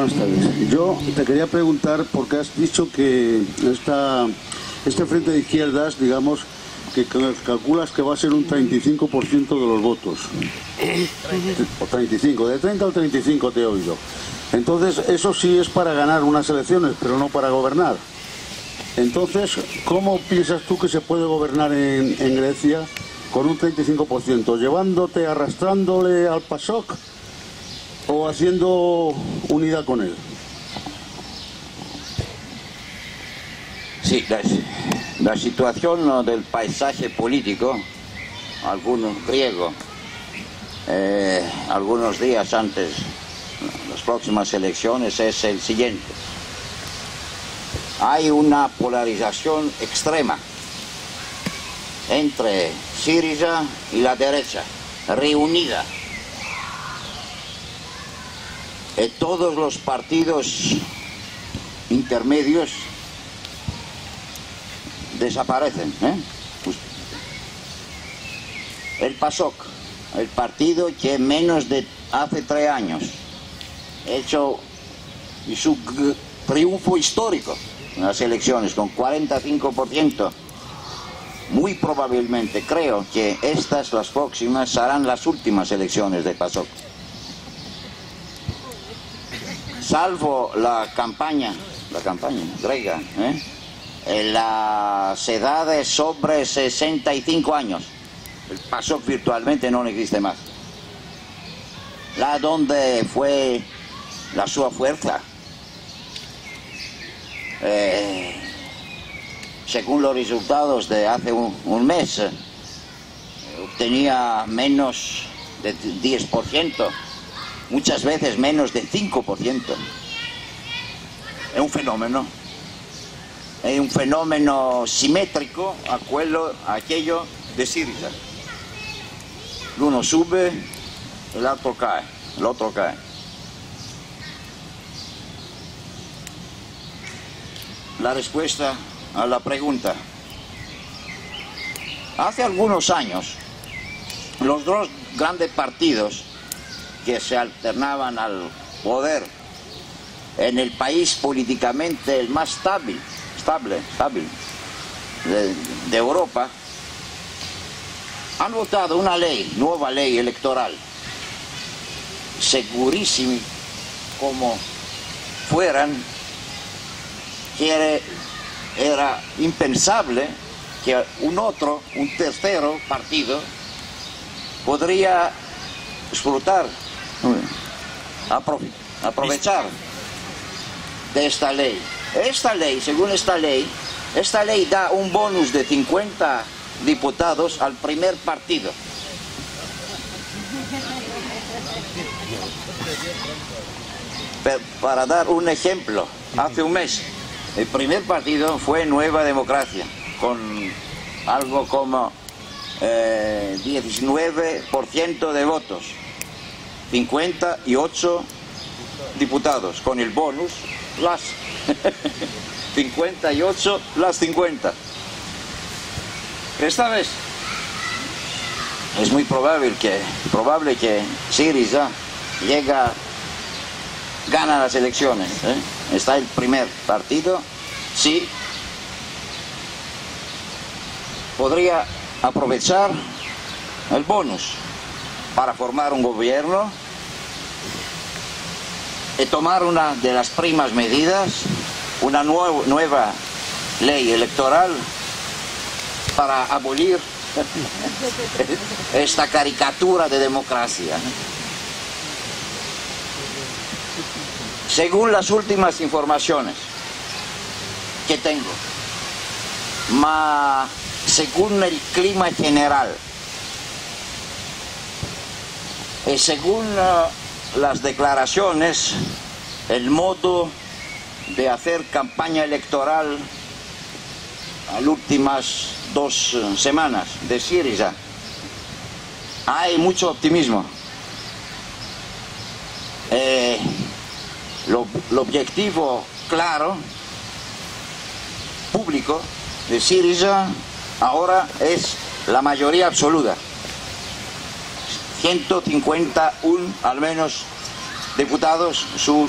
buenas tardes. Yo te quería preguntar, porque has dicho que este frente de izquierdas, digamos, que calculas que va a ser un 35% de los votos. O 35, de 30 al 35 te he oído. Entonces, eso sí es para ganar unas elecciones, pero no para gobernar. Entonces, ¿cómo piensas tú que se puede gobernar en Grecia con un 35%? ¿Llevándote, arrastrándole al PASOK o haciendo unidad con él? Sí, la situación del paisaje político, algunos griegos, algunos días antes de las próximas elecciones, es el siguiente. Hay una polarización extrema entre Syriza y la derecha, reunida. Todos los partidos intermedios desaparecen. El PASOK, el partido que menos de hace 3 años ha hecho su triunfo histórico en las elecciones con 45%, muy probablemente creo que estas, las próximas, serán las últimas elecciones de PASOK. Salvo la campaña griega, las edades sobre 65 años, el PASOK virtualmente no existe más. La donde fue la sua fuerza, según los resultados de hace un mes, obtenía menos de 10%, muchas veces menos de 5%. Es un fenómeno simétrico a aquello de Syriza. Uno sube, el otro cae. La respuesta a la pregunta. Hace algunos años, los dos grandes partidos que se alternaban al poder en el país políticamente el más estable de Europa, han votado una nueva ley electoral, segurísima como fueran, que era impensable que un tercero partido podría explotar, aprovechar de esta ley. Según esta ley da un bonus de 50 diputados al primer partido. Para dar un ejemplo, hace un mes, el primer partido fue Nueva Democracia, con algo como 19% de votos, 58 diputados, con el bonus, las 58 las 50. Esta vez es muy probable que Syriza gana las elecciones. Está el primer partido, sí, podría aprovechar el bonus para formar un gobierno y tomar una de las primeras medidas, una nueva ley electoral para abolir esta caricatura de democracia. Según las últimas informaciones que tengo, según el clima general, y según las declaraciones, el modo de hacer campaña electoral a las últimas 2 semanas de Syriza, hay mucho optimismo. El objetivo claro, público, de Syriza ahora es la mayoría absoluta. 151 al menos diputados, su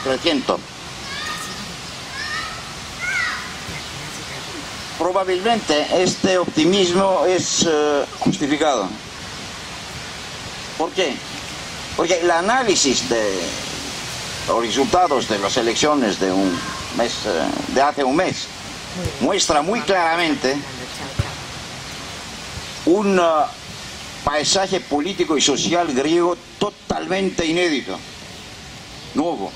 creciendo. Probablemente este optimismo es justificado. ¿Por qué? Porque el análisis de los resultados de las elecciones de hace un mes muestra muy claramente un paisaje político y social griego totalmente inédito, nuevo.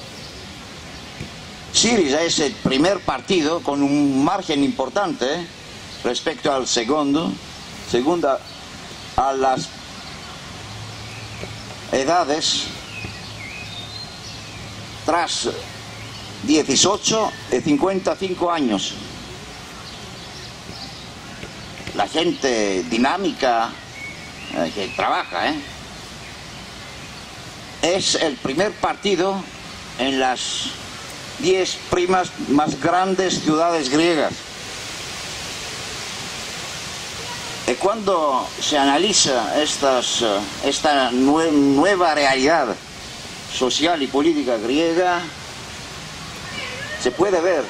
Syriza es el primer partido con un margen importante respecto al segundo a las edades tras 18 y 55 años. La gente dinámica que trabaja, es el primer partido en las 10 primas más grandes ciudades griegas. Y cuando se analiza esta nueva realidad social y política griega, se puede ver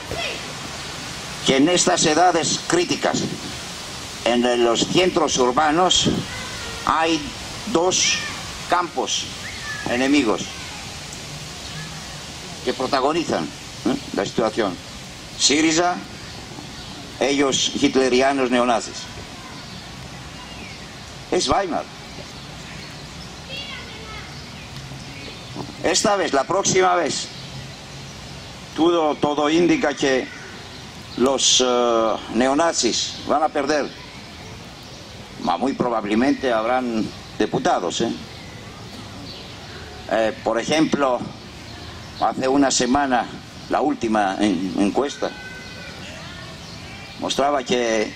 que en estas edades críticas, en los centros urbanos, hay dos campos enemigos que protagonizan la situación. Syriza, ellos hitlerianos neonazis. Es Weimar. Esta vez, la próxima vez, todo indica que los neonazis van a perder. Muy probablemente habrán diputados. Por ejemplo, hace una semana, la última encuesta mostraba que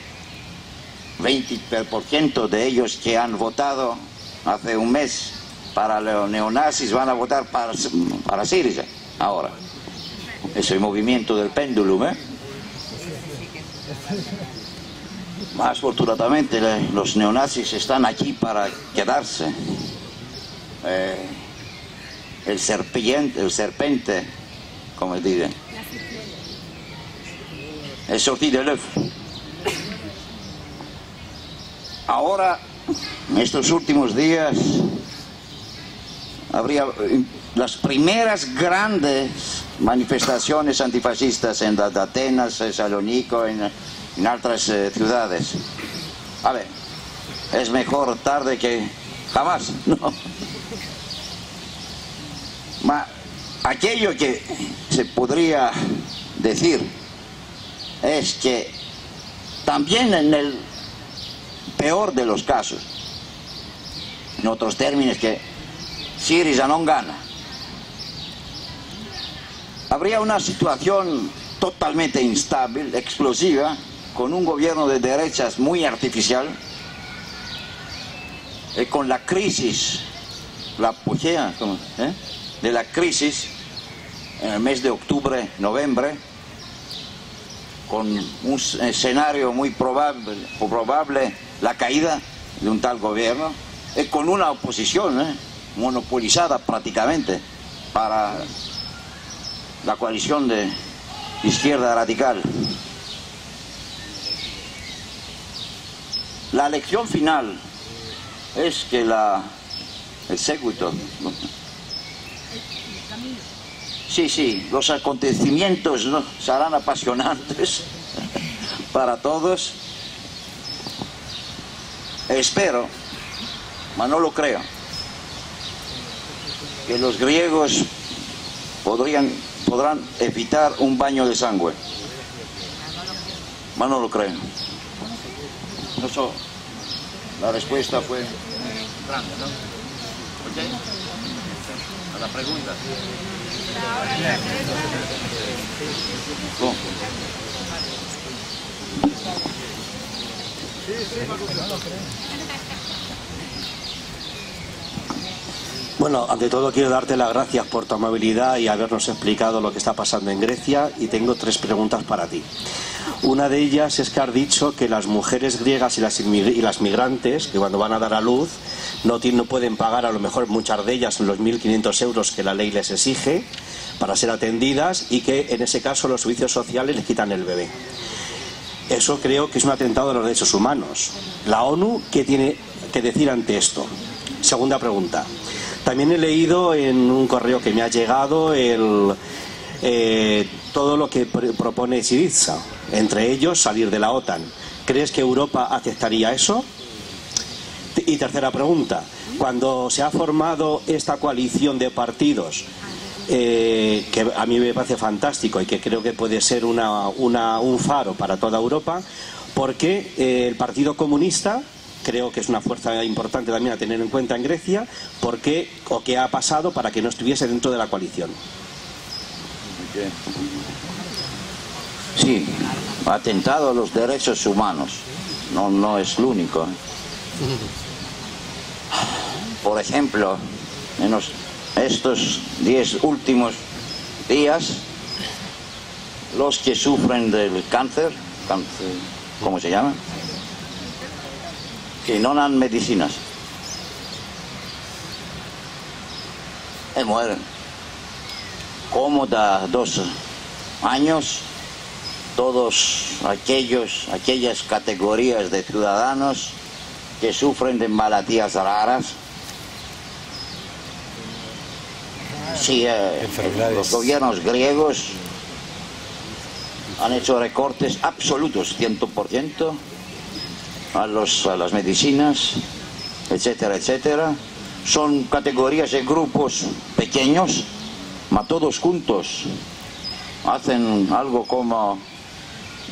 20% de ellos que han votado hace un mes para los neonazis van a votar para Syriza ahora. Es el movimiento del péndulo, Más afortunadamente los neonazis están aquí para quedarse. El serpente, como dicen, es sorti de l'œuf. Ahora, en estos últimos días, habría las primeras grandes manifestaciones antifascistas en Atenas, en Salónico, en otras ciudades. A ver, es mejor tarde que jamás, ¿no? Aquello que se podría decir es que también en el peor de los casos, en otros términos, que Syriza no gana, habría una situación totalmente instable, explosiva, con un gobierno de derechas muy artificial, con la crisis, la apogea de la crisis en el mes de octubre, noviembre, con un escenario muy probable, la caída de un tal gobierno, y con una oposición monopolizada prácticamente para la coalición de izquierda radical. La lección final es que el seguito, los acontecimientos serán apasionantes para todos. Espero, pero no lo creo, que los griegos podrán evitar un baño de sangre. Pero no lo creo. Eso, la respuesta fue grande, ¿no? ¿Ok? A la pregunta. Bueno, ante todo quiero darte las gracias por tu amabilidad y habernos explicado lo que está pasando en Grecia, y tengo 3 preguntas para ti. Una de ellas es que has dicho que las mujeres griegas y las migrantes, que cuando van a dar a luz no pueden pagar, a lo mejor muchas de ellas, los 1.500 euros que la ley les exige, para ser atendidas y que en ese caso los servicios sociales les quitan el bebé. Eso creo que es un atentado a los derechos humanos. La ONU, ¿qué tiene que decir ante esto? Segunda pregunta. También he leído en un correo que me ha llegado todo lo que propone Syriza, entre ellos salir de la OTAN. ¿Crees que Europa aceptaría eso? Y tercera pregunta. Cuando se ha formado esta coalición de partidos, que a mí me parece fantástico y que creo que puede ser un faro para toda Europa, ¿por qué el Partido Comunista, creo que es una fuerza importante también a tener en cuenta en Grecia, por qué o qué ha pasado para que no estuviese dentro de la coalición? Sí, atentado a los derechos humanos, no es lo único. Por ejemplo, en estos 10 últimos días, los que sufren del cáncer, ¿cómo se llama? Que no dan medicinas. Y mueren. Como da 2 años, todos aquellas categorías de ciudadanos que sufren de malaltías raras, sí, los gobiernos griegos han hecho recortes absolutos, 100%, a las medicinas, etcétera, etcétera. Son categorías de grupos pequeños, mas todos juntos hacen algo como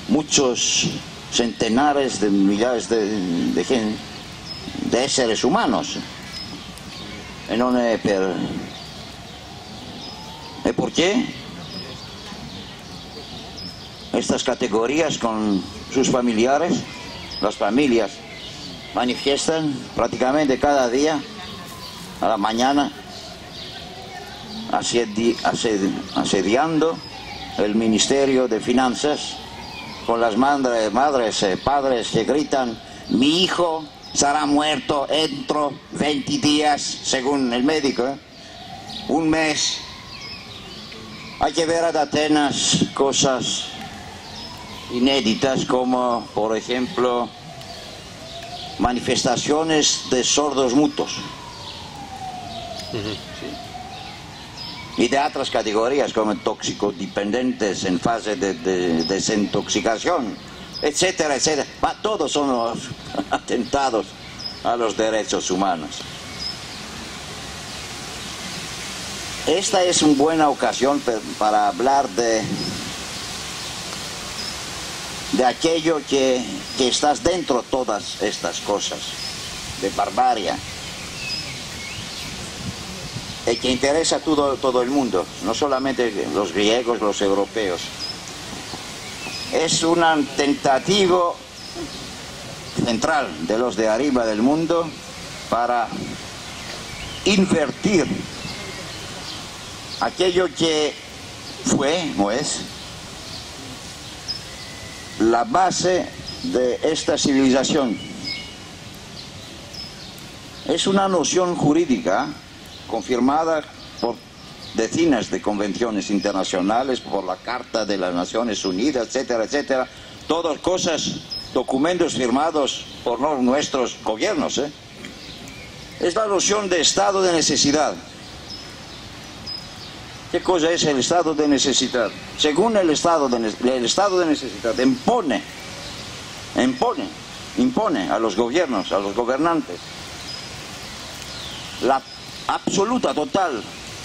muchos centenares de millares de seres humanos. ¿Y por qué? Estas categorías con sus familiares, las familias manifiestan prácticamente cada día a la mañana, asediando el Ministerio de Finanzas con las madres, padres que gritan: mi hijo será muerto dentro 20 días, según el médico, un mes. Hay que ver en Atenas cosas inéditas como, por ejemplo, manifestaciones de sordos mutos. Y de otras categorías como toxicodependentes en fase de desintoxicación, etcétera, etcétera. Todos son los atentados a los derechos humanos. Esta es una buena ocasión para hablar de aquello que estás dentro de todas estas cosas, de barbarie, y que interesa a todo el mundo, no solamente los griegos, los europeos. Es una tentativa central de los de arriba del mundo para invertir aquello que fue o es la base de esta civilización. Es una noción jurídica confirmada por decenas de convenciones internacionales, por la Carta de las Naciones Unidas, etcétera, etcétera. Todas cosas, documentos firmados por nuestros gobiernos. Es la noción de estado de necesidad. ¿Qué cosa es el estado de necesidad? Según el estado de necesidad impone a los gobiernos, a los gobernantes, la absoluta, total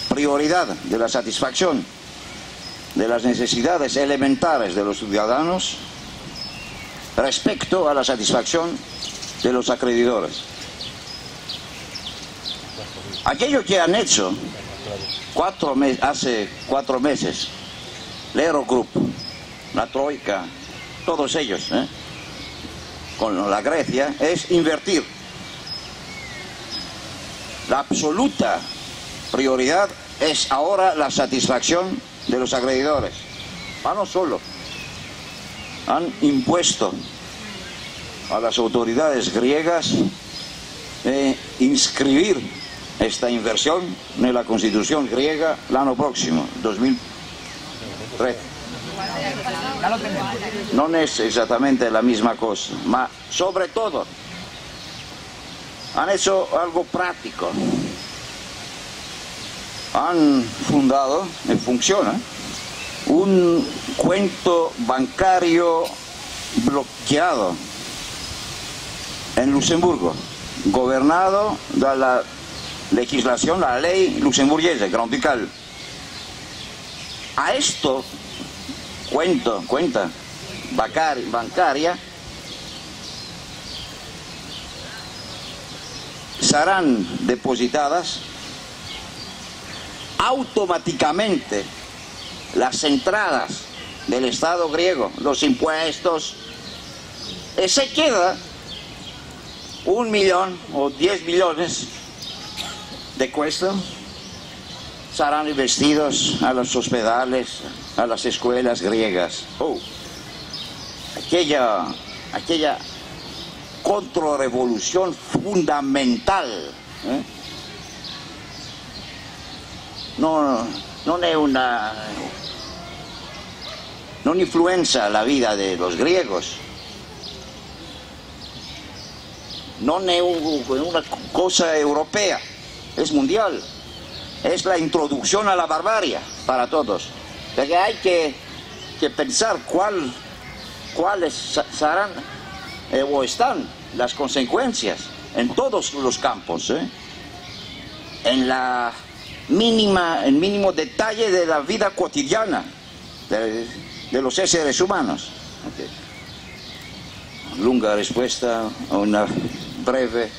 prioridad de la satisfacción de las necesidades elementales de los ciudadanos respecto a la satisfacción de los acreedores. Aquello que han hecho hace 4 meses, el Eurogroup, la Troika, todos ellos, con la Grecia, es invertir. La absoluta prioridad es ahora la satisfacción de los acreedores. No solo han impuesto a las autoridades griegas inscribir esta inversión en la Constitución griega el año próximo, 2013. No es exactamente la misma cosa, pero sobre todo han hecho algo práctico. Han fundado, y funciona, un cuento bancario bloqueado en Luxemburgo, gobernado de la legislación, la ley luxemburguesa, gramatical. A esto, cuenta bancaria, serán depositadas automáticamente las entradas del Estado griego, los impuestos, y se queda 1 millón o 10 millones de cuesta, serán investidos a los hospitales, a las escuelas griegas. Aquella contrarrevolución fundamental, no influencia la vida de los griegos, no es una cosa europea, es mundial, es la introducción a la barbarie para todos. Porque hay que pensar cuáles serán o están las consecuencias en todos los campos, en el mínimo detalle de la vida cotidiana de los seres humanos. Lunga respuesta a una breve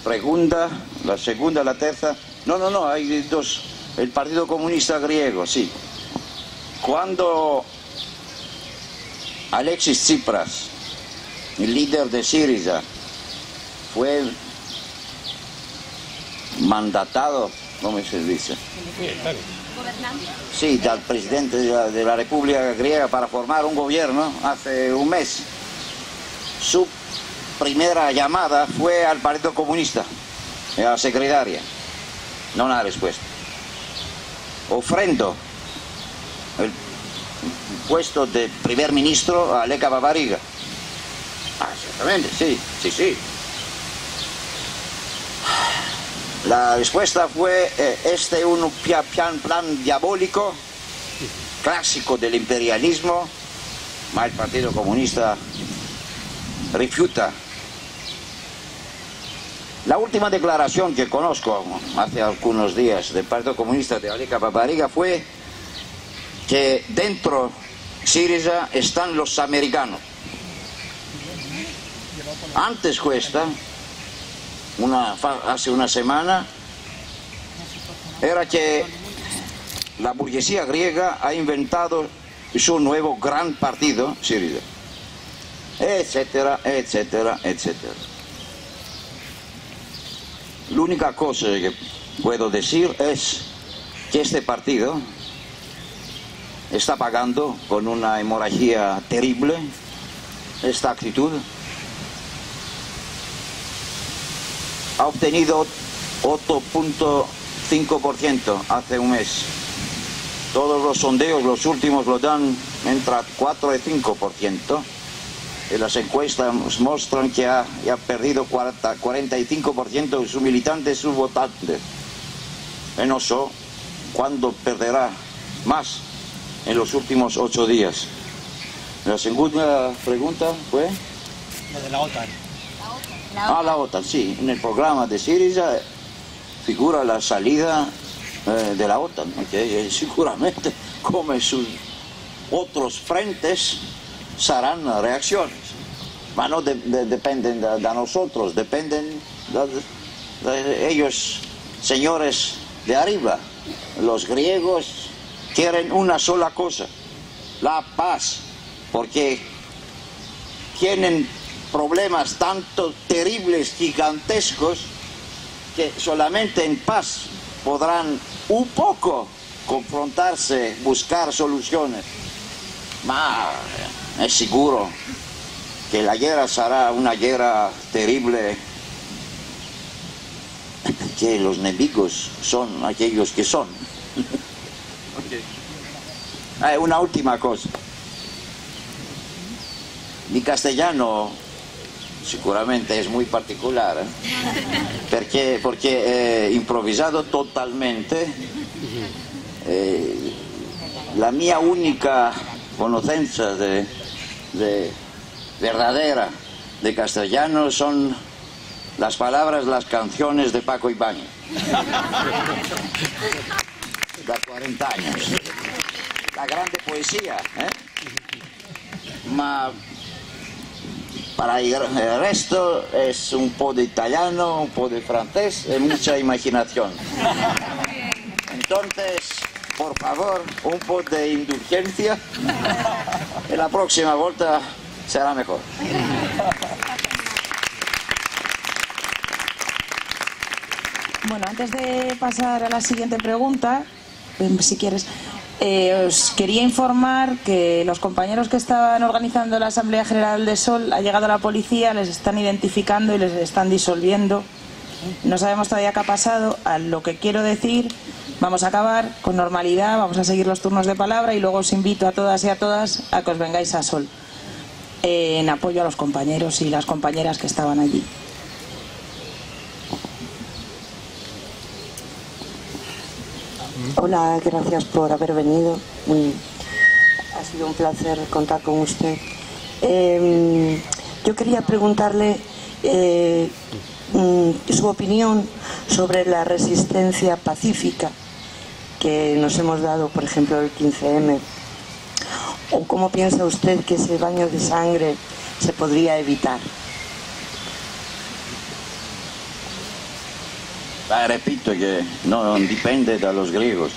pregunta, la segunda, la tercera. No, hay dos. El Partido Comunista Griego, sí. Cuando Alexis Tsipras, el líder de Syriza, fue mandatado, ¿cómo se dice? Sí, del presidente de la República Griega para formar un gobierno hace un mes. Su primera llamada fue al Partido Comunista, a la secretaria. No una respuesta. Ofrendo el puesto de primer ministro a Leka Babariga. Exactamente, sí. La respuesta fue un plan diabólico, clásico del imperialismo, pero el Partido Comunista refuta. La última declaración que conozco hace algunos días del Partido Comunista de Leka Babariga fue que dentro de Syriza están los americanos. Antes hace una semana, era que la burguesía griega ha inventado su nuevo gran partido, Syriza, etcétera, etcétera, etcétera. La única cosa que puedo decir es que este partido está pagando con una hemorragia terrible esta actitud. Ha obtenido 8.5% hace un mes. Todos los sondeos, los últimos, lo dan entre 4 y 5%. Y las encuestas muestran que ha perdido 45% de sus militantes, sus votantes. Y no sé cuándo perderá más en los últimos 8 días. La segunda pregunta fue... Lo de la OTAN. La OTAN, sí. En el programa de Syriza figura la salida de la OTAN. Seguramente, como en sus otros frentes, serán reacciones. Pero no dependen de nosotros, dependen de ellos, señores de arriba. Los griegos quieren una sola cosa, la paz, porque tienen problemas tanto terribles, gigantescos, que solamente en paz podrán un poco confrontarse, buscar soluciones. Pero es seguro que la guerra será una guerra terrible, que los enemigos son aquellos que son. Una última cosa. Mi castellano sicuramente es muy particular, perché improvvisato totalmente. La mia única conoscenza verdadera de castellano son las palabras, las canciones de Paco Ibáñez. Da 40 años. La grande poesía, Ma para el resto es un po' de italiano, un po' de francés y mucha imaginación. Entonces, por favor, un po' de indulgencia y la próxima volta será mejor. Bueno, antes de pasar a la siguiente pregunta, si quieres, os quería informar que los compañeros que estaban organizando la Asamblea General de Sol, ha llegado la policía, les están identificando y les están disolviendo. No sabemos todavía qué ha pasado. A lo que quiero decir, vamos a acabar con normalidad, vamos a seguir los turnos de palabra y luego os invito a todas y a todas a que os vengáis a Sol, en apoyo a los compañeros y las compañeras que estaban allí. Hola, gracias por haber venido. Ha sido un placer contar con usted. Yo quería preguntarle su opinión sobre la resistencia pacífica que nos hemos dado, por ejemplo, el 15M. ¿O cómo piensa usted que ese baño de sangre se podría evitar? Repito que no depende de los griegos.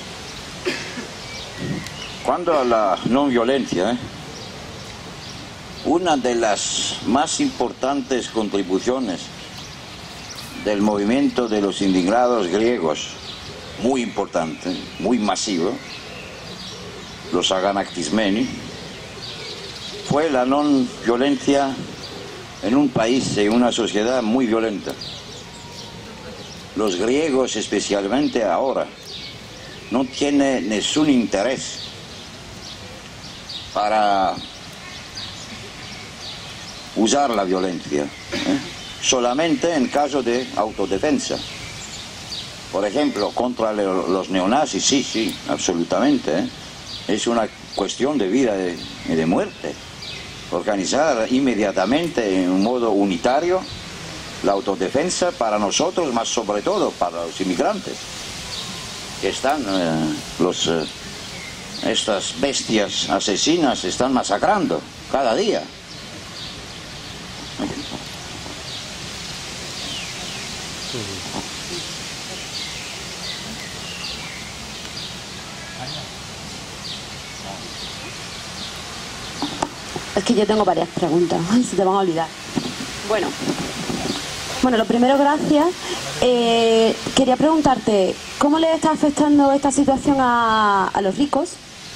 Cuando a la no violencia, una de las más importantes contribuciones del movimiento de los indignados griegos, muy importante, muy masivo, los Aganactismeni, fue la no violencia en un país, en una sociedad muy violenta. Los griegos, especialmente ahora, no tienen ningún interés para usar la violencia, solamente en caso de autodefensa. Por ejemplo, contra los neonazis, sí, absolutamente. Es una cuestión de vida y de muerte. Organizar inmediatamente en un modo unitario la autodefensa para nosotros, más sobre todo para los inmigrantes, que están, estas bestias asesinas están masacrando cada día. Es que yo tengo varias preguntas, se te van a olvidar. Bueno, lo primero, gracias. Quería preguntarte, ¿cómo le está afectando esta situación a los ricos?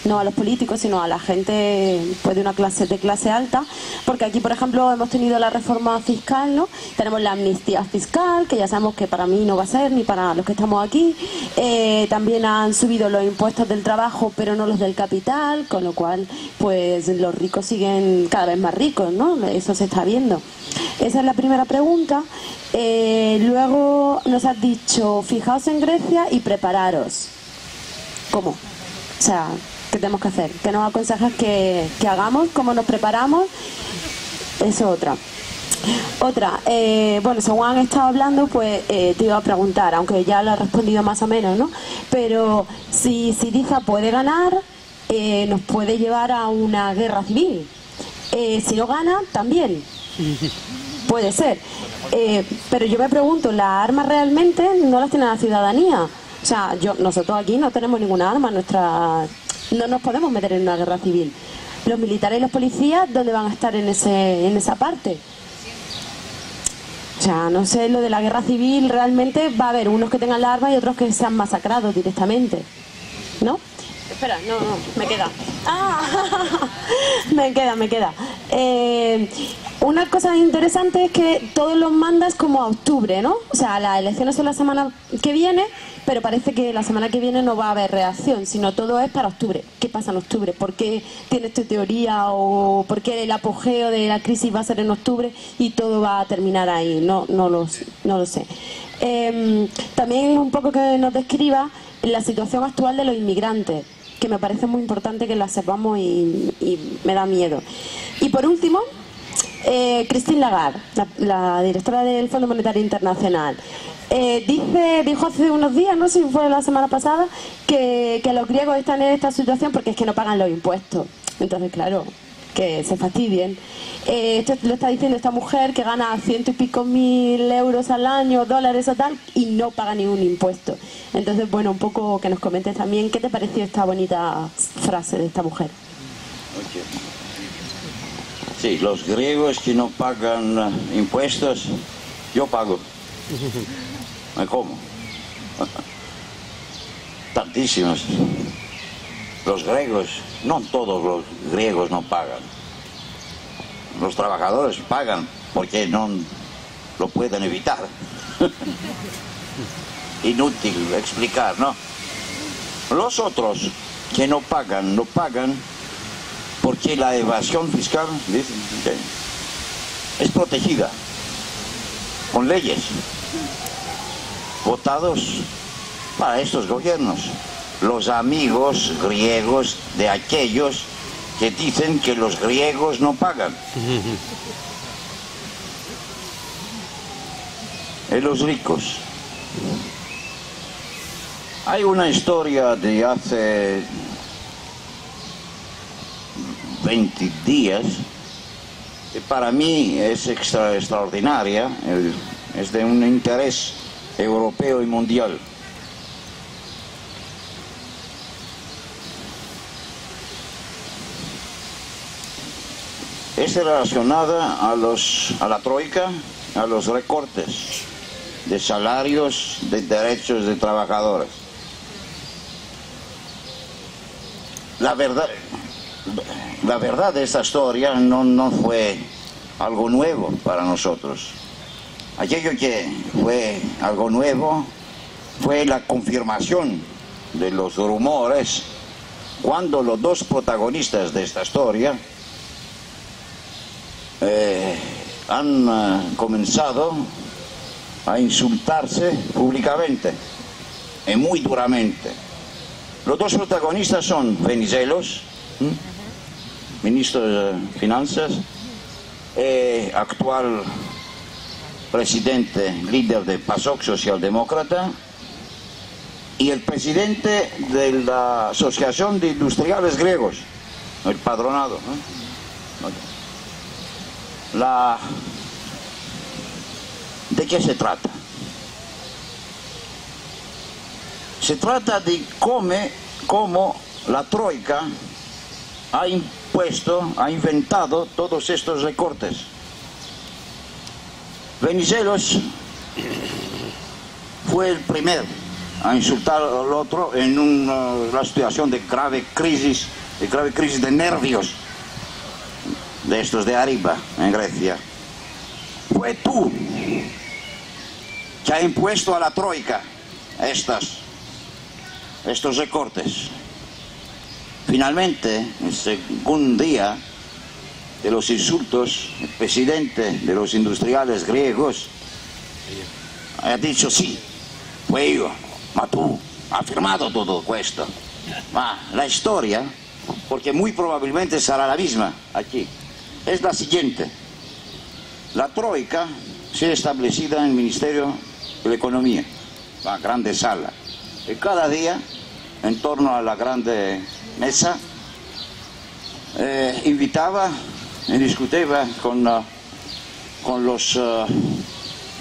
No a los políticos, sino a la gente pues, de una clase alta, porque aquí, por ejemplo, hemos tenido la reforma fiscal, ¿no? Tenemos la amnistía fiscal, que ya sabemos que para mí no va a ser, ni para los que estamos aquí. También han subido los impuestos del trabajo, pero no los del capital, con lo cual, pues los ricos siguen cada vez más ricos, ¿no? Eso se está viendo. Esa es la primera pregunta. Luego nos has dicho, fijaos en Grecia y prepararos. ¿Cómo? O sea, ¿qué tenemos que hacer? ¿Qué nos aconsejas que hagamos? ¿Cómo nos preparamos? Eso es otra. Bueno, según han estado hablando, pues te iba a preguntar, aunque ya lo has respondido más o menos, ¿no? Pero si Syriza puede ganar, nos puede llevar a una guerra civil. Si no gana, también. Puede ser. Pero yo me pregunto, ¿las armas realmente no las tiene la ciudadanía? O sea, nosotros aquí no tenemos ninguna arma, no nos podemos meter en una guerra civil. Los militares y los policías, ¿dónde van a estar en esa parte? O sea, no sé, lo de la guerra civil realmente va a haber unos que tengan la arma y otros que sean masacrados directamente, ¿no? Espera, no, me queda. Me queda. Una cosa interesante es que todos los mandas como a octubre, ¿no? O sea, las elecciones son la semana que viene, pero parece que la semana que viene no va a haber reacción, sino todo es para octubre. ¿Qué pasa en octubre? ¿Por qué tienes tu teoría o por qué el apogeo de la crisis va a ser en octubre y todo va a terminar ahí? No lo sé. También un poco que nos describa la situación actual de los inmigrantes, que me parece muy importante que la sepamos y me da miedo. Y por último, Christine Lagarde, la directora del Fondo Monetario Internacional, dijo hace unos días, no sé si fue la semana pasada, que los griegos están en esta situación porque es que no pagan los impuestos. Entonces, claro, que se fastidien. Esto lo está diciendo esta mujer que gana 100 y pico mil euros al año, dólares o tal, y no paga ningún impuesto. Entonces, bueno, un poco que nos comentes también qué te pareció esta bonita frase de esta mujer. Sí, los griegos que no pagan impuestos, yo pago. ¿Cómo? Tantísimos. Los griegos, no todos los griegos no pagan. Los trabajadores pagan porque no lo pueden evitar. Inútil explicar, ¿no? Los otros que no pagan porque la evasión fiscal es protegida con leyes votados para estos gobiernos. Los amigos griegos de aquellos que dicen que los griegos no pagan. Y los ricos. Hay una historia de hace 20 días que para mí es extraordinaria, es de un interés europeo y mundial. Es relacionada a la troika, a los recortes de salarios, de derechos de trabajadores. La verdad de esta historia no fue algo nuevo para nosotros. Aquello que fue algo nuevo fue la confirmación de los rumores cuando los dos protagonistas de esta historia han comenzado a insultarse públicamente y muy duramente. Los dos protagonistas son Venizelos, ministro de Finanzas, actual presidente, líder de PASOK, socialdemócrata, y el presidente de la Asociación de Industriales Griegos, el Patronado. ¿De qué se trata? Se trata de cómo la troika ha inventado todos estos recortes. Venizelos fue el primero a insultar al otro en una situación de grave crisis de nervios de estos de arriba en Grecia. Fue tú que ha impuesto a la troika estos recortes. Finalmente, el segundo día de los insultos, el presidente de los industriales griegos ha dicho sí, fue yo, ma tú has firmado todo esto. La historia, porque muy probablemente será la misma aquí, es la siguiente. La troika se ha establecido en el Ministerio de la Economía, la grande sala, y cada día, en torno a la grande mesa, invitaba y discutía con los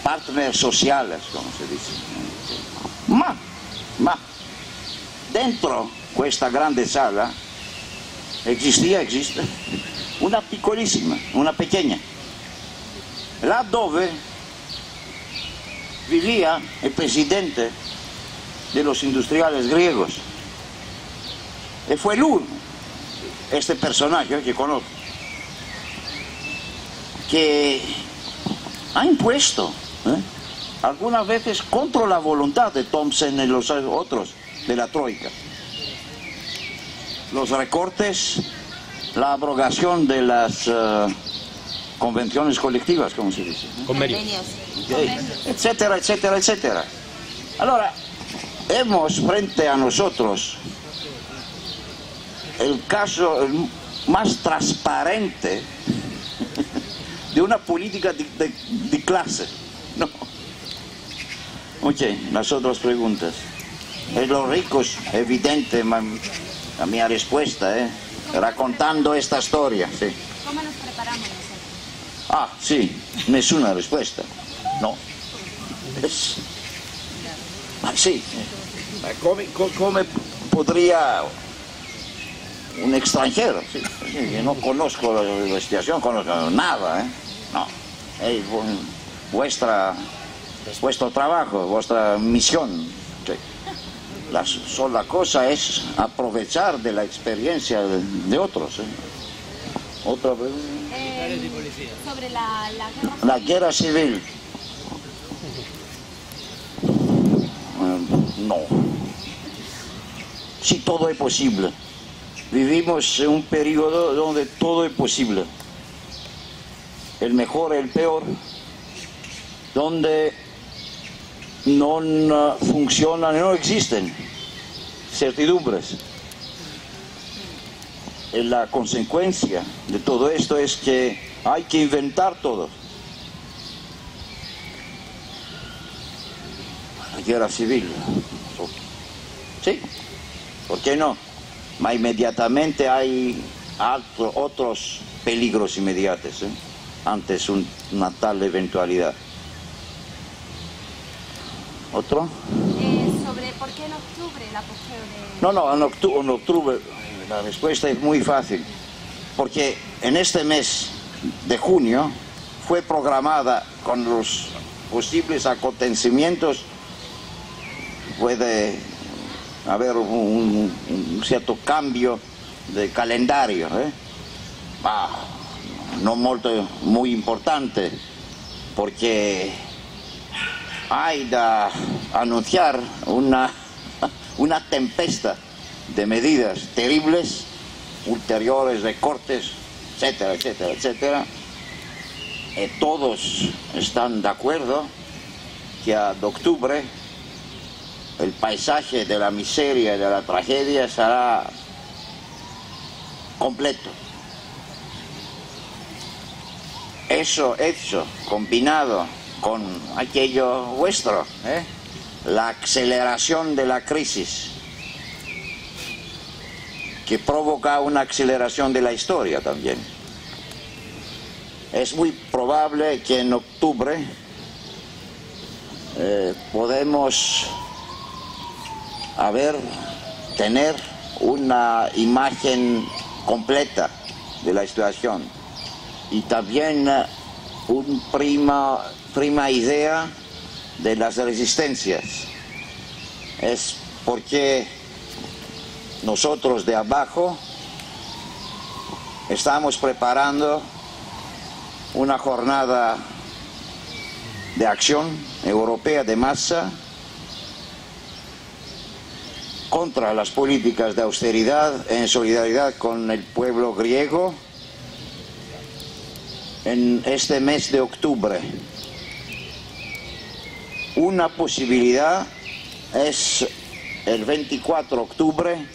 partners sociales, como se dice. Ma dentro questa grande sala existe una piccolissima, una pequeña, là dove vivía el presidente de los industriales griegos. Y fue este personaje que conozco, que ha impuesto, algunas veces contra la voluntad de Thompson y los otros de la Troika, los recortes, la abrogación de las convenciones colectivas, ¿cómo se dice? Convenios. Etcétera, etcétera, etcétera. Ahora, hemos frente a nosotros el caso más transparente de una política de clase, ¿no? Ok, las otras preguntas. Los ricos, evidente, la mi respuesta, raccontando esta storia. Sí. ¿Cómo nos preparamos nosotros? Ah, sì, nessuna risposta. No. Ma sì, come podría un extranjero? Sí, yo no conozco la investigación, conozco nada, No. Es vuestro trabajo, vuestra misión. Sí. La sola cosa es aprovechar de la experiencia de otros. Otra pregunta. Sobre la guerra. La guerra civil. No. Sí, todo es posible. Vivimos en un periodo donde todo es posible. El mejor, el peor, donde no funcionan, no existen certidumbres. La consecuencia de todo esto es que hay que inventar todo. La guerra civil. Sí, ¿por qué no? Ma inmediatamente hay otros peligros inmediatos, antes una tal eventualidad. ¿Otro? Sobre por qué en octubre el apogeo de... No, en octubre la respuesta es muy fácil, porque en este mes de junio fue programada con los posibles acontecimientos, puede haber un cierto cambio de calendario, no muy importante, porque hay de anunciar una tempesta de medidas terribles, ulteriores recortes, etcétera, etcétera, etcétera. Todos están de acuerdo que a octubre el paisaje de la miseria y de la tragedia será completo. Eso hecho, combinado con aquello vuestro, la aceleración de la crisis, que provoca una aceleración de la historia también. Es muy probable que en octubre podemos tener una imagen completa de la situación y también una prima idea de las resistencias. Es porque nosotros de abajo estamos preparando una jornada de acción europea de masa contra las políticas de austeridad en solidaridad con el pueblo griego en este mes de octubre. Una posibilidad es el 24 de octubre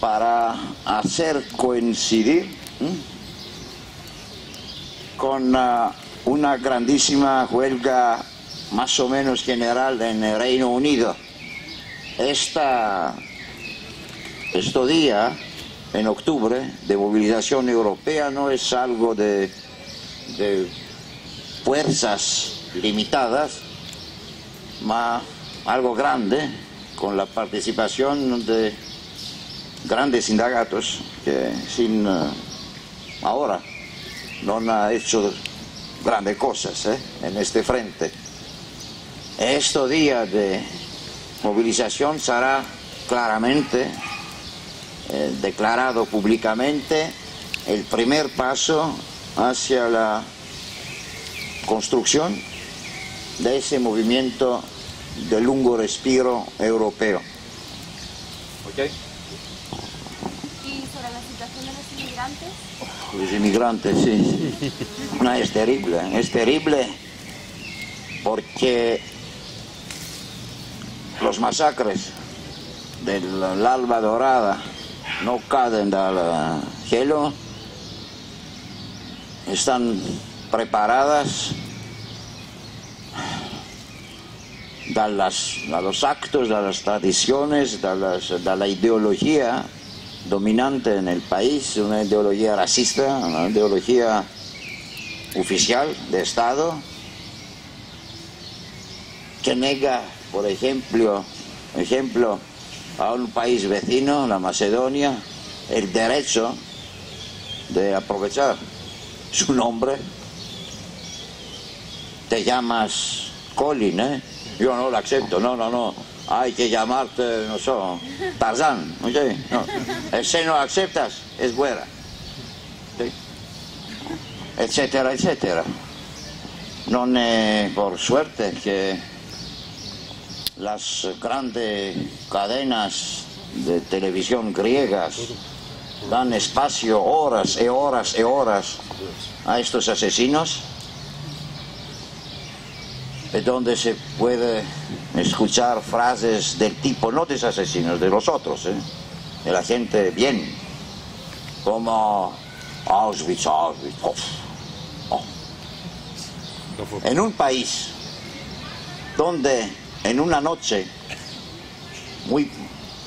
para hacer coincidir con una grandísima huelga más o menos general en el Reino Unido. Este día, en octubre, de movilización europea no es algo de fuerzas limitadas, más algo grande, con la participación de grandes sindicatos que ahora no han hecho grandes cosas en este frente. Este día de movilización será claramente declarado públicamente el primer paso hacia la construcción de ese movimiento de lungo respiro europeo. ¿Okay? ¿Y sobre la situación de los inmigrantes? Los inmigrantes, sí. No, es terrible porque los masacres del Alba Dorada no caen del cielo, están preparadas da los actos, de las tradiciones, de la ideología dominante en el país, una ideología racista, una ideología oficial de Estado, que nega, por ejemplo, a un país vecino, la Macedonia, el derecho de aprovechar su nombre. Te llamas Colin, ¿eh? Yo no lo acepto, no, hay que llamarte, no sé, Tarzán, ¿okay? No. Si no aceptas, es güera, ¿sí? Etcétera, etcétera. No es por suerte que las grandes cadenas de televisión griegas dan espacio horas y horas y horas a estos asesinos, donde se puede escuchar frases del tipo, no de los asesinos, de los otros, de la gente bien, como Auschwitz, Auschwitz. En un país donde en una noche muy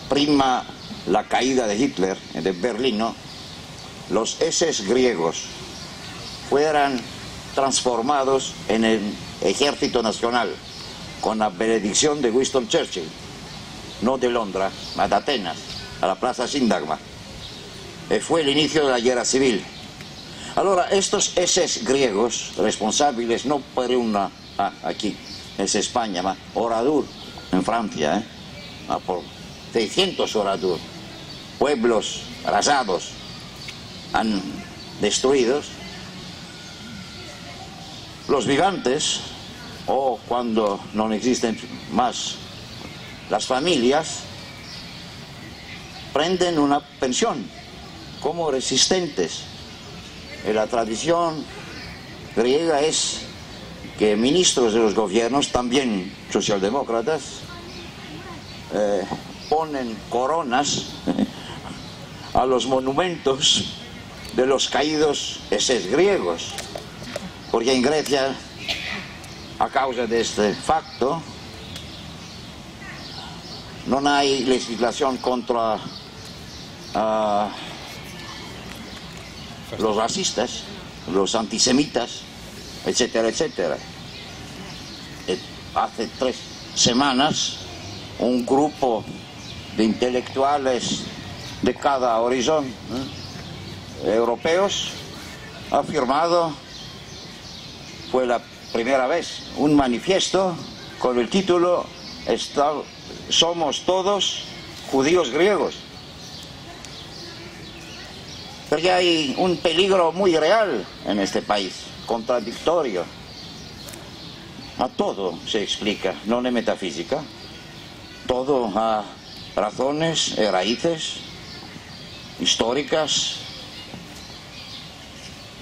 prima la caída de Hitler, de Berlín, ¿no?, los SS griegos fueran transformados en el Ejército Nacional con la benedicción de Winston Churchill, no de Londres, sino de Atenas, a la Plaza Síndagma. Fue el inicio de la guerra civil. Ahora, estos SS griegos responsables, no por una, aquí es España, más Oradour en Francia, por 600 Oradour, pueblos arrasados, han destruidos. Los vivantes, o cuando no existen más las familias, prenden una pensión como resistentes. La tradición griega es que ministros de los gobiernos, también socialdemócratas, ponen coronas a los monumentos de los caídos SS griegos, porque en Grecia, a causa de este facto, no hay legislación contra los racistas, los antisemitas, etcétera, etcétera. Hace 3 semanas, un grupo de intelectuales de cada horizonte, europeos, ha firmado, fue la primera vez, un manifiesto con el título "Somos todos judíos griegos". Porque hay un peligro muy real en este país, contradictorio. A todo se explica, no es metafísica. Todo a razones y raíces históricas,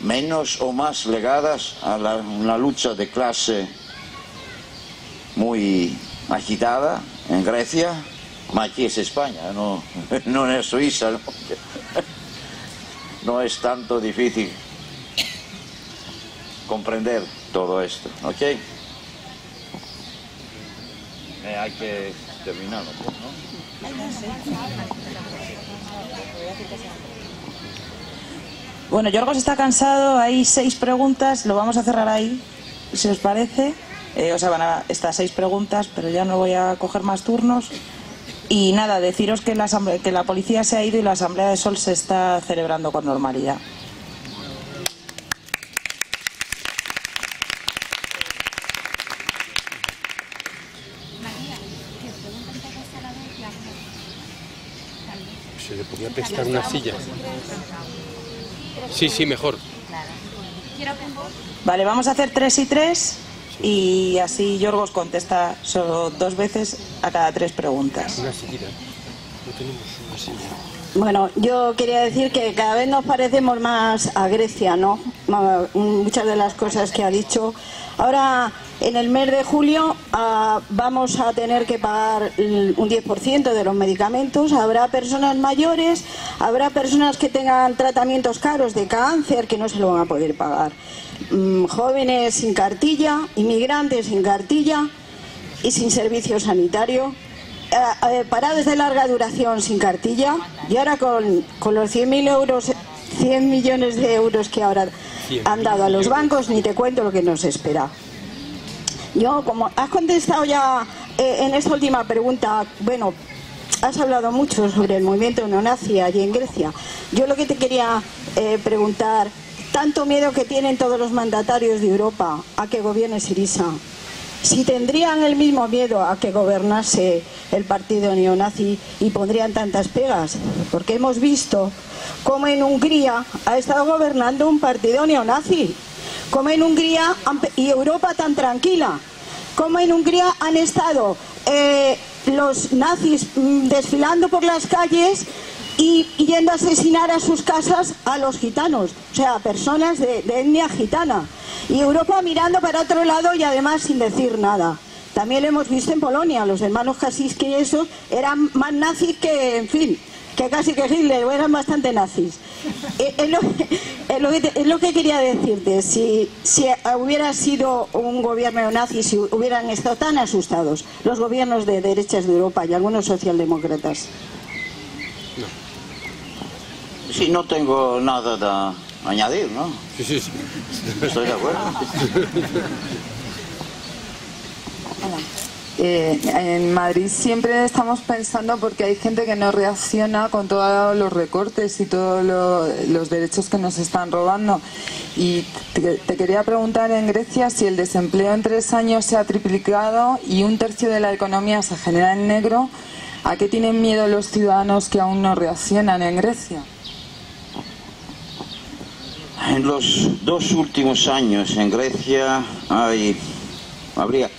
menos o más ligadas a una lucha de clase muy agitada en Grecia, mas aquí es España, no es Suiza, ¿no? No es tanto difícil comprender todo esto, ¿ok? Hay que terminar, ¿no? Bueno, Yorgos está cansado, hay 6 preguntas, lo vamos a cerrar ahí, si os parece. O sea, van a estas 6 preguntas, pero ya no voy a coger más turnos. Y nada, deciros que la policía se ha ido y la Asamblea de Sol se está celebrando con normalidad. Se le podía prestar una silla. Sí, mejor. Vale, vamos a hacer 3 y 3 y así Yorgos contesta solo 2 veces a cada 3 preguntas. Bueno, yo quería decir que cada vez nos parecemos más a Grecia, ¿no? Muchas de las cosas que ha dicho. Ahora, en el mes de julio, vamos a tener que pagar un 10% de los medicamentos. Habrá personas mayores, habrá personas que tengan tratamientos caros de cáncer que no se lo van a poder pagar. Jóvenes sin cartilla, inmigrantes sin cartilla y sin servicio sanitario. Parados de larga duración sin cartilla, y ahora con los 100 millones de euros que ahora han dado a los bancos, ni te cuento lo que nos espera. Yo, como has contestado ya en esta última pregunta, bueno, has hablado mucho sobre el movimiento neonazi allí en Grecia. Yo lo que te quería preguntar, tanto miedo que tienen todos los mandatarios de Europa a que gobierne Syriza, si tendrían el mismo miedo a que gobernase el partido neonazi y pondrían tantas pegas, porque hemos visto cómo en Hungría ha estado gobernando un partido neonazi, cómo en Hungría y Europa tan tranquila, cómo en Hungría han estado los nazis desfilando por las calles y yendo a asesinar a sus casas a los gitanos, o sea, personas de etnia gitana. Y Europa mirando para otro lado y además sin decir nada. También lo hemos visto en Polonia, los hermanos Kaczynski y esos eran más nazis que, en fin, que casi que Hitler, eran bastante nazis. Es lo que quería decirte, si hubiera sido un gobierno nazi, si hubieran estado tan asustados los gobiernos de derechas de Europa y algunos socialdemócratas. Sí, no tengo nada de añadir, ¿no? Sí. Estoy de acuerdo. En Madrid siempre estamos pensando, porque hay gente que no reacciona con todos los recortes y todos los derechos que nos están robando. Y te quería preguntar, en Grecia, si el desempleo en 3 años se ha triplicado y 1/3 de la economía se genera en negro, ¿a qué tienen miedo los ciudadanos que aún no reaccionan en Grecia? En los 2 últimos años en Grecia habría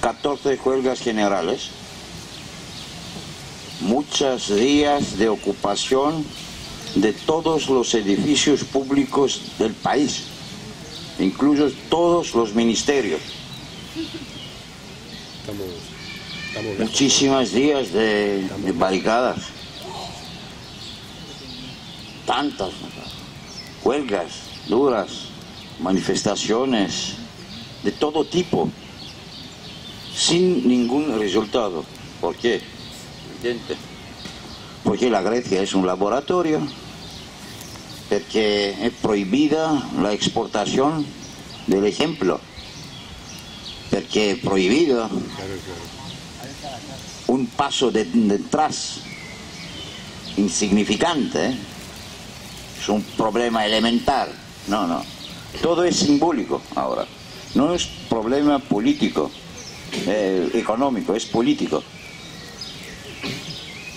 14 huelgas generales, muchos días de ocupación de todos los edificios públicos del país, incluso todos los ministerios. Muchísimos días de barricadas, tantas huelgas duras, manifestaciones de todo tipo, sin ningún resultado. ¿Por qué? Porque la Grecia es un laboratorio, porque es prohibida la exportación del ejemplo, porque es prohibido un paso detrás insignificante, es un problema elemental. No, todo es simbólico ahora, no es problema político, económico, es político.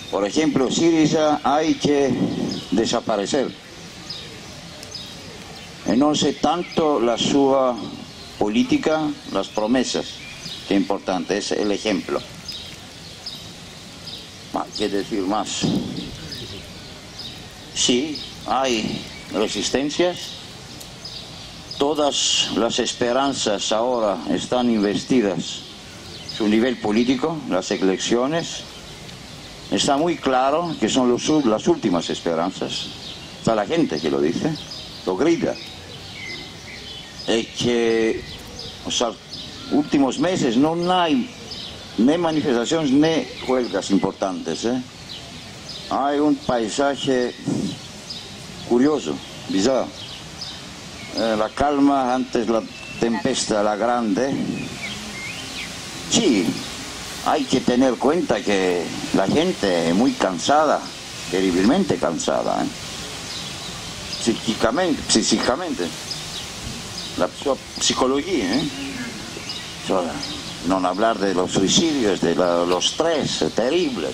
Por ejemplo, Syriza hay que desaparecer. Y no sé tanto la su política, las promesas, que importante es el ejemplo. ¿Qué decir más? Sí, hay resistencias. Todas las esperanzas ahora están investidas en su nivel político, las elecciones. Está muy claro que son las últimas esperanzas. Está la gente que lo dice, lo grita. Y que en los últimos meses no hay ni manifestaciones ni huelgas importantes. Hay un paisaje curioso, bizarro. La calma antes la tempesta, la grande. Sí, hay que tener cuenta que la gente es muy cansada, terriblemente cansada, psíquicamente. La psicología, no hablar de los suicidios, de los estrés, terrible.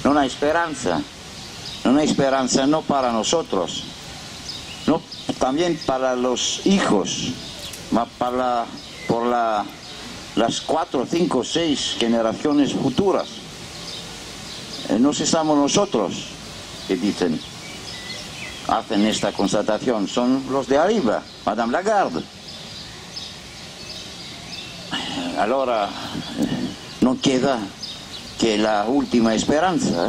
No hay esperanza no para nosotros, no también para los hijos, por las 4, 5, 6 generaciones futuras. No estamos nosotros que dicen, hacen esta constatación, son los de arriba, Madame Lagarde. Allora non queda che la ultima esperanza,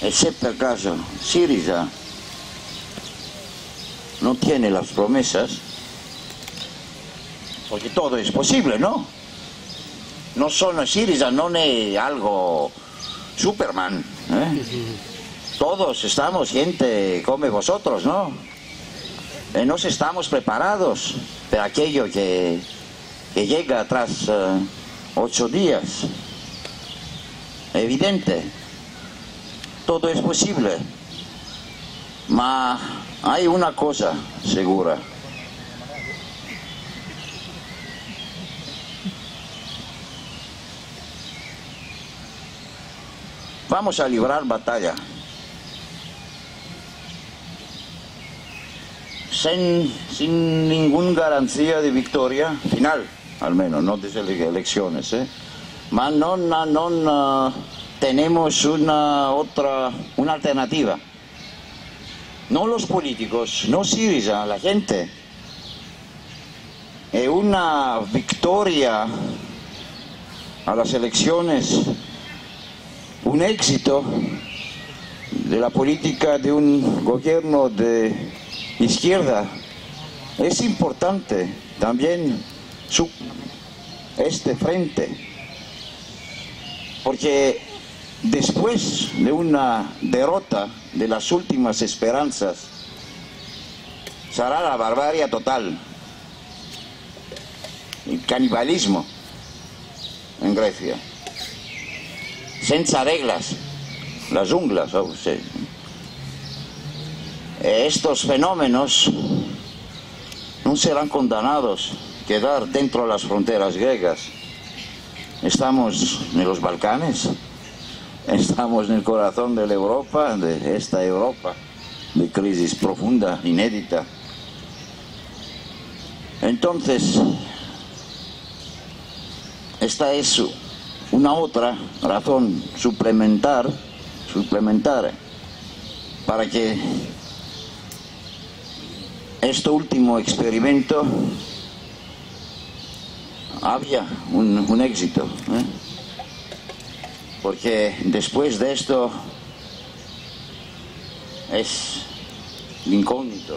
e se per caso Syriza no tiene las promesas, porque todo es posible, ¿no? No sono Syriza, non è algo Superman, Todos estamos gente como vosotros, ¿no? Nos estamos preparados para aquello que llega tras 8 días. Evidente, todo es posible, ma hay una cosa segura. Vamos a librar batalla. Sin ninguna garantía de victoria final, al menos, no de elecciones, ma non tenemos una alternativa. No los políticos, no Syriza, la gente. Es una victoria a las elecciones, un éxito de la política de un gobierno de izquierda. Es importante también este frente, porque después de una derrota de las últimas esperanzas, será la barbarie total, el canibalismo en Grecia, senza reglas, las junglas, estos fenómenos no serán condenados a quedar dentro de las fronteras griegas. Estamos en los Balcanes, estamos en el corazón de la Europa, de esta Europa de crisis profunda, inédita. Entonces, esta es una otra razón suplementar para que este último experimento había un éxito, porque después de esto es incógnito.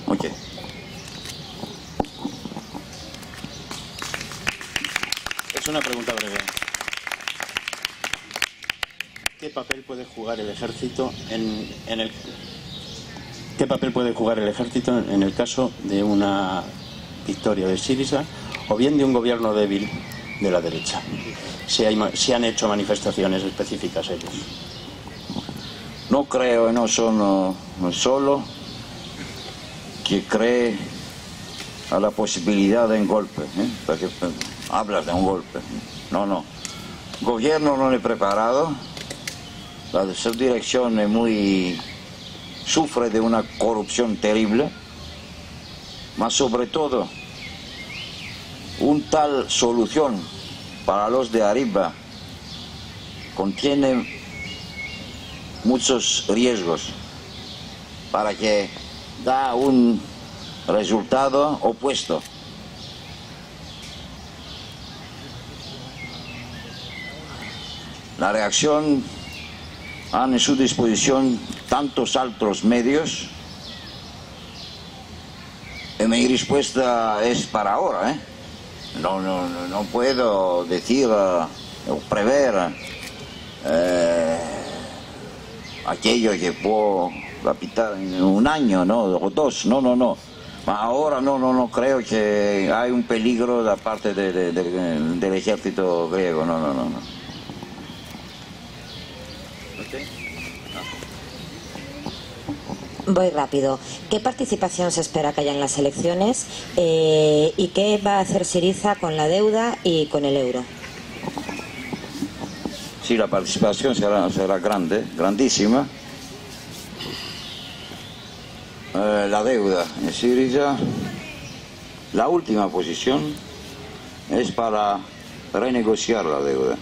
Okay. Es una pregunta breve. ¿Qué papel puede jugar el ejército ¿Qué papel puede jugar el ejército en el caso de una victoria de Syriza o bien de un gobierno débil de la derecha? Si han hecho manifestaciones específicas ellos. No creo, no sono solo que cree a la posibilidad de un golpe, porque hablas de un golpe. No. El gobierno no es preparado, la subdirección sufre de una corrupción terrible, mas sobre todo tal solución para los de arriba contiene muchos riesgos para que da un resultado opuesto. La reacción han en su disposición tantos altos medios y mi respuesta es para ahora. No puedo decir o prever aquello que puedo capitar en un año, o 2, no. Ahora no creo que hay un peligro de parte del ejército griego, no. Voy rápido. ¿Qué participación se espera que haya en las elecciones y qué va a hacer Syriza con la deuda y con el euro? Sí, la participación será grande, grandísima. la deuda en Syriza, la última posición es para renegociar la deuda.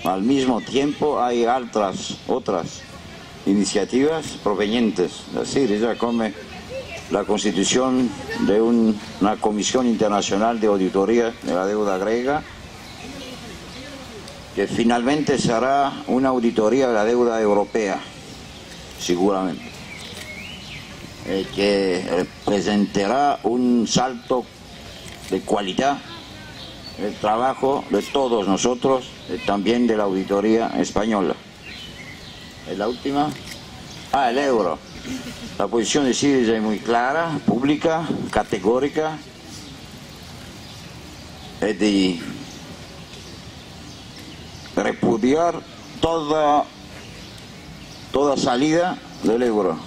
Al mismo tiempo hay otras iniciativas provenientes de Syriza, como la constitución de una comisión internacional de auditoría de la deuda griega, que finalmente será una auditoría de la deuda europea, seguramente, que representará un salto de calidad el trabajo de todos nosotros, también de la auditoría española. ¿Es la última? El euro. La posición de Syriza es muy clara, pública, categórica, es de repudiar toda salida del euro,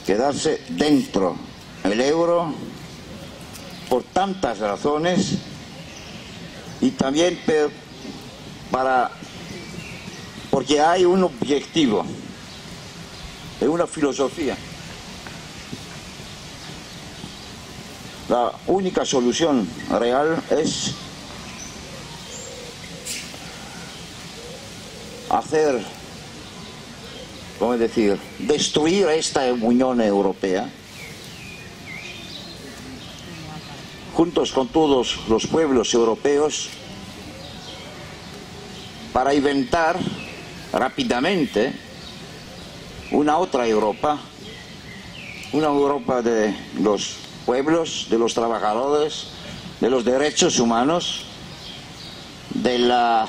quedarse dentro del euro por tantas razones, y también porque hay un objetivo, es una filosofía. La única solución real es destruir esta Unión Europea, juntos con todos los pueblos europeos, para inventar rápidamente una otra Europa, una Europa de los pueblos, de los trabajadores, de los derechos humanos, de la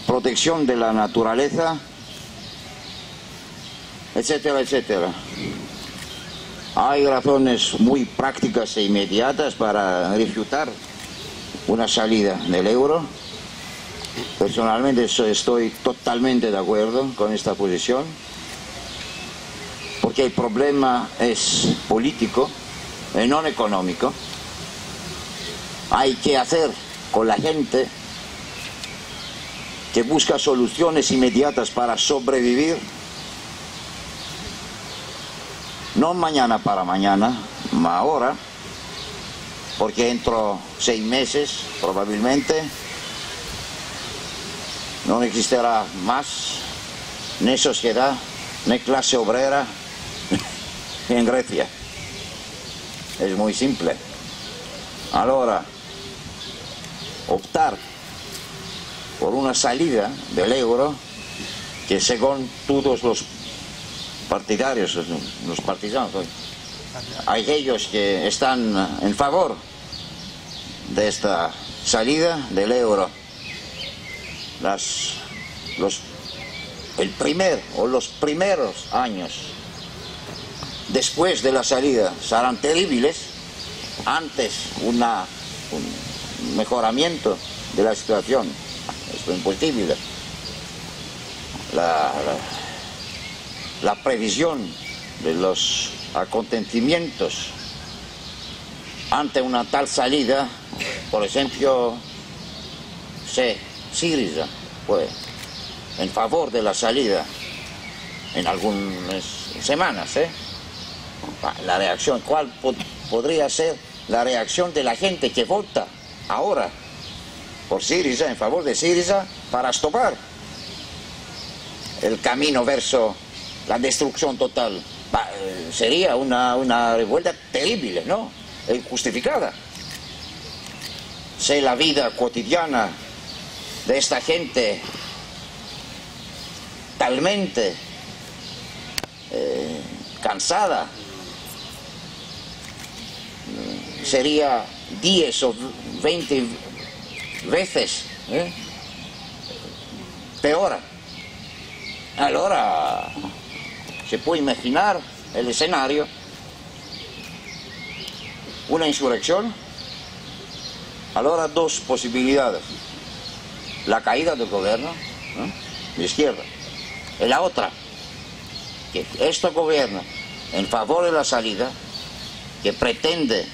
protección de la naturaleza, etcétera, etcétera. Hay razones muy prácticas e inmediatas para refutar una salida del euro. Personalmente estoy totalmente de acuerdo con esta posición, porque el problema es político y no económico. Hay que hacer con la gente que busca soluciones inmediatas para sobrevivir, no mañana para mañana, sino ahora, porque dentro 6 meses probablemente no existirá más ni sociedad, ni clase obrera en Grecia. Es muy simple. Ahora, optar por una salida del euro que, según todos los partidarios, los partisanos, hay ellos que están en favor de esta salida del euro. Los primeros años después de la salida serán terribles. Antes un mejoramiento de la situación es imposible. La previsión de los acontecimientos ante una tal salida, por ejemplo, Syriza fue en favor de la salida en algunas semanas. La reacción, ¿cuál podría ser la reacción de la gente que vota ahora por Syriza, en favor de Syriza, para stopar el camino verso la destrucción total? Sería una revuelta terrible, ¿no? Injustificada. Si la vida cotidiana de esta gente talmente cansada sería 10 o 20 veces peor. Ahora se puede imaginar el escenario: una insurrección. Ahora 2 posibilidades: la caída del gobierno de izquierda, y la otra, que este gobierno en favor de la salida, que pretende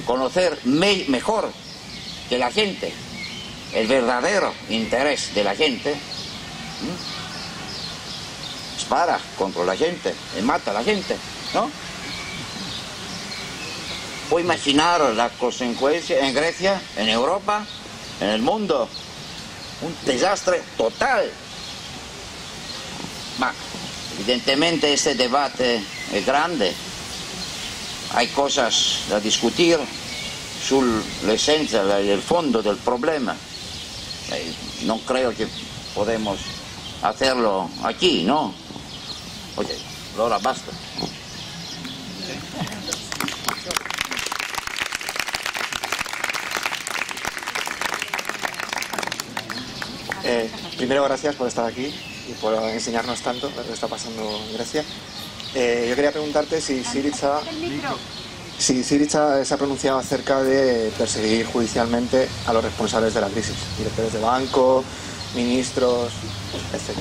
conocer mejor que la gente el verdadero interés de la gente, dispara contra la gente y mata a la gente. ¿no? Puedo imaginar la consecuencia en Grecia, en Europa, en el mundo. Un desastre total. Ma, evidentemente este debate es grande. Hay cosas a discutir sobre la esencia, el fondo del problema. No creo que podemos hacerlo aquí, ¿no? Oye, ahora basta. Primero, gracias por estar aquí y por enseñarnos tanto lo que está pasando en Grecia. Yo quería preguntarte si Syriza se ha pronunciado acerca de perseguir judicialmente a los responsables de la crisis, directores de banco, ministros, etc.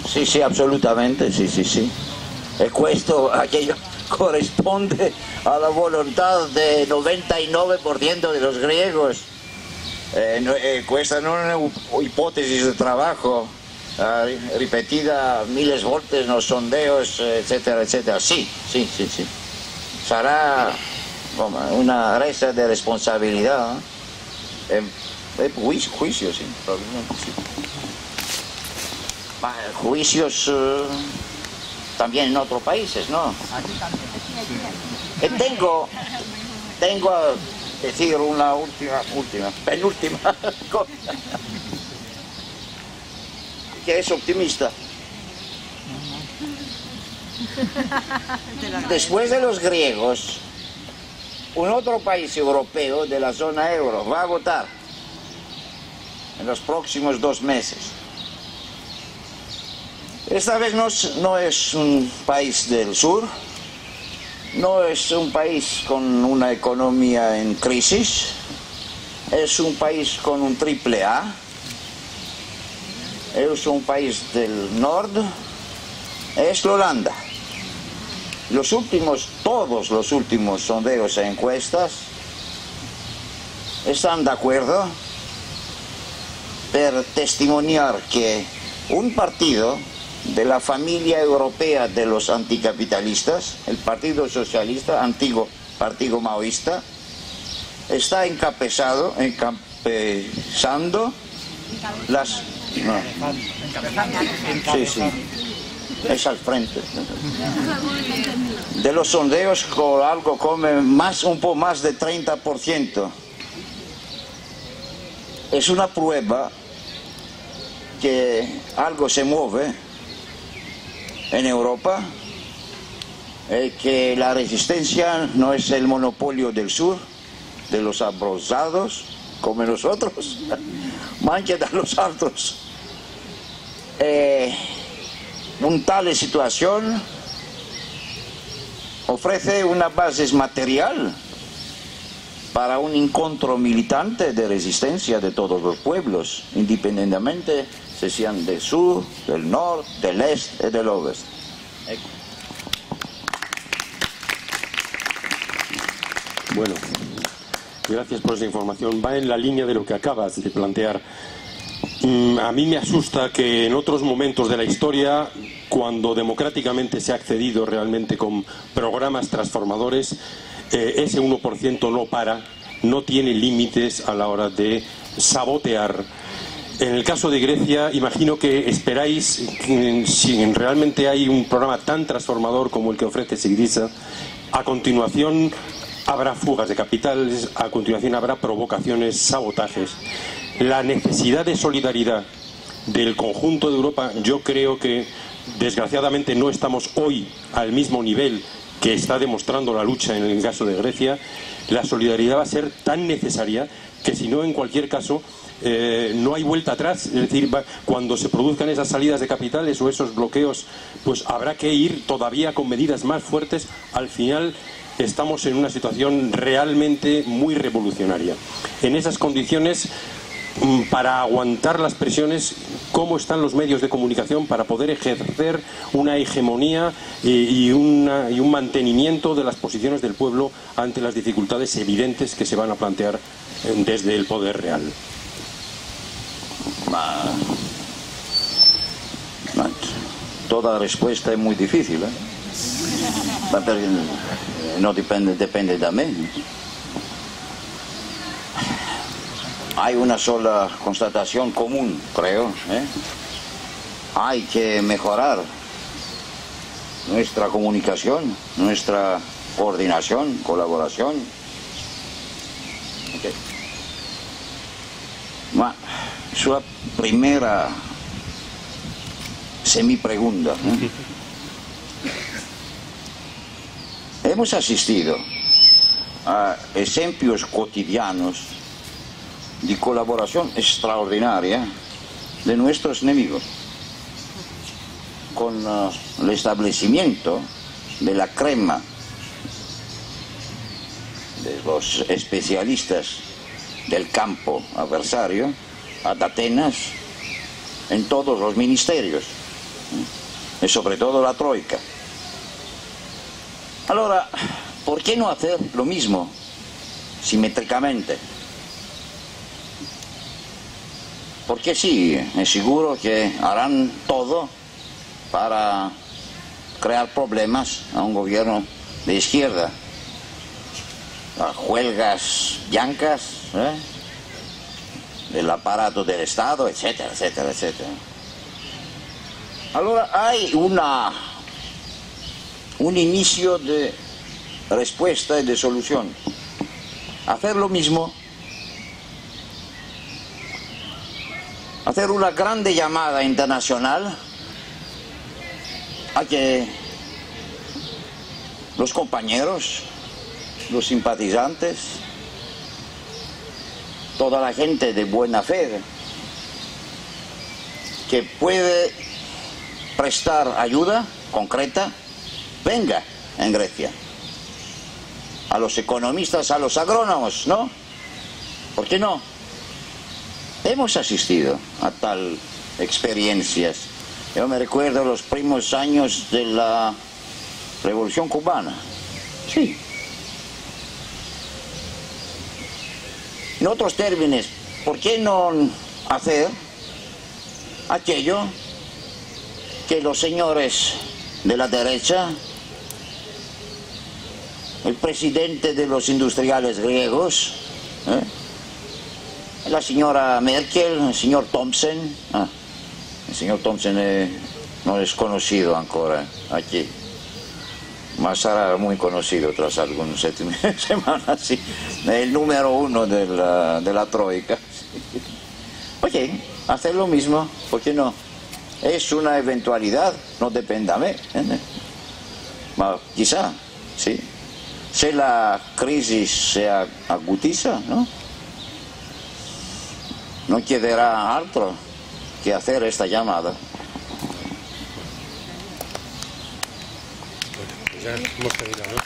Sí, sí, absolutamente, sí. Aquello corresponde a la voluntad del 99% de los griegos. Questa non è un'ipotesi di lavoro ripetita miles volte nei sondeos, eccetera, eccetera. Sì. Sarà una resa de responsabilidad. Juicio, sí, probablemente sí. Juicios también en otros países, ¿no? Tengo a decir una penúltima cosa, que es optimista. Después de los griegos, un otro país europeo de la zona euro va a votar en los próximos 2 meses. Esta vez no es un país del sur, no es un país con una economía en crisis, es un país con un AAA, es un país del norte, es Holanda. Todos los últimos sondeos e encuestas están de acuerdo para testimoniar que un partido de la familia europea de los anticapitalistas, el Partido Socialista, antiguo partido maoísta, está encabezando las... No. Sí, es al frente. De los sondeos con algo como un poco más de 30%. Es una prueba que algo se mueve en Europa, que la resistencia no es el monopolio del sur, de los abrozados, como nosotros, mancha de los altos. Una tal situación ofrece una base material para un encuentro militante de resistencia de todos los pueblos, independientemente si sean del sur, del norte, del este y del oeste. Bueno, gracias por esa información. Va en la línea de lo que acabas de plantear. A mí me asusta que en otros momentos de la historia, cuando democráticamente se ha accedido realmente con programas transformadores, ese 1% no tiene límites a la hora de sabotear. En el caso de Grecia, imagino que esperáis, si realmente hay un programa tan transformador como el que ofrece Syriza, a continuación habrá fugas de capitales, a continuación habrá provocaciones, sabotajes. La necesidad de solidaridad del conjunto de Europa, yo creo que desgraciadamente no estamos hoy al mismo nivel que está demostrando la lucha en el caso de Grecia. La solidaridad va a ser tan necesaria que, si no, en cualquier caso no hay vuelta atrás. Es decir, cuando se produzcan esas salidas de capitales o esos bloqueos, pues habrá que ir todavía con medidas más fuertes. Al final estamos en una situación realmente muy revolucionaria. En esas condiciones, para aguantar las presiones, ¿cómo están los medios de comunicación para poder ejercer una hegemonía y un mantenimiento de las posiciones del pueblo ante las dificultades evidentes que se van a plantear desde el poder real? Toda respuesta es muy difícil, ¿eh? no depende de mí. Hay una sola constatación común, creo. Hay que mejorar nuestra comunicación, nuestra coordinación, colaboración. Okay. Ma su primera semi-pregunta. Hemos asistido a ejemplos cotidianos de colaboración extraordinaria de nuestros enemigos, con el establecimiento de la crema de los especialistas del campo adversario ad Atenas en todos los ministerios, y sobre todo la Troika. Ahora, ¿por qué no hacer lo mismo simétricamente? Porque sí, es seguro que harán todo para crear problemas a un gobierno de izquierda. Las huelgas blancas, del aparato del Estado, etcétera, etcétera, etcétera. Ahora hay un inicio de respuesta y de solución. Hacer lo mismo, hacer una grande llamada internacional a que los compañeros, los simpatizantes, toda la gente de buena fe que puede prestar ayuda concreta, venga en Grecia. A los economistas, a los agrónomos, ¿no? ¿Por qué no? Hemos asistido a tal experiencias. Yo me recuerdo los primeros años de la Revolución Cubana. Sí. En otros términos, ¿por qué no hacer aquello que los señores de la derecha, el presidente de los industriales griegos, la señora Merkel, el señor Thompson, el señor Thompson no es conocido ancora aquí, mas será muy conocido tras algunas semanas, sí, el número 1 de la Troika. Oye, hacer lo mismo, ¿por qué no? Es una eventualidad, no depende de mí. Quizá, sí. Si la crisis se agutiza, no quedará otro que hacer esta llamada. Ya hemos terminado, ¿no?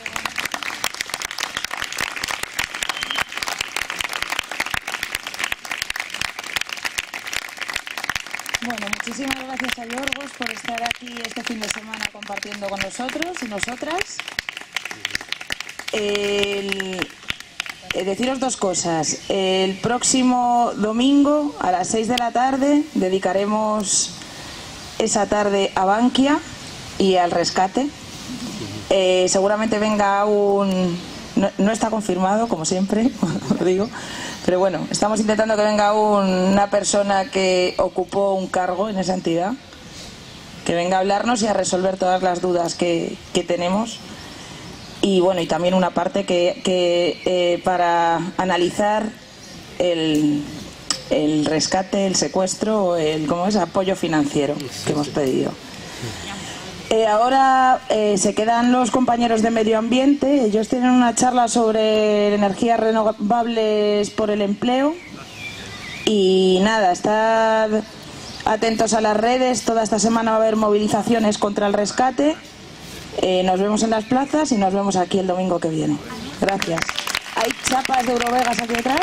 Bueno, muchísimas gracias a Yorgos por estar aquí este fin de semana compartiendo con nosotros y nosotras. Deciros dos cosas. El próximo domingo a las 6 de la tarde dedicaremos esa tarde a Bankia y al rescate. Seguramente venga no está confirmado, como siempre, lo digo, pero bueno, estamos intentando que venga una persona que ocupó un cargo en esa entidad, que venga a hablarnos y a resolver todas las dudas que tenemos. Y bueno, y también una parte que para analizar el rescate, el secuestro, ¿cómo es? Apoyo financiero que hemos pedido. Ahora se quedan los compañeros de medio ambiente. Ellos tienen una charla sobre energías renovables por el empleo. Y nada, estad atentos a las redes. Toda esta semana va a haber movilizaciones contra el rescate. Nos vemos en las plazas y nos vemos aquí el domingo que viene. Gracias. ¿Hay chapas de Eurovegas aquí detrás?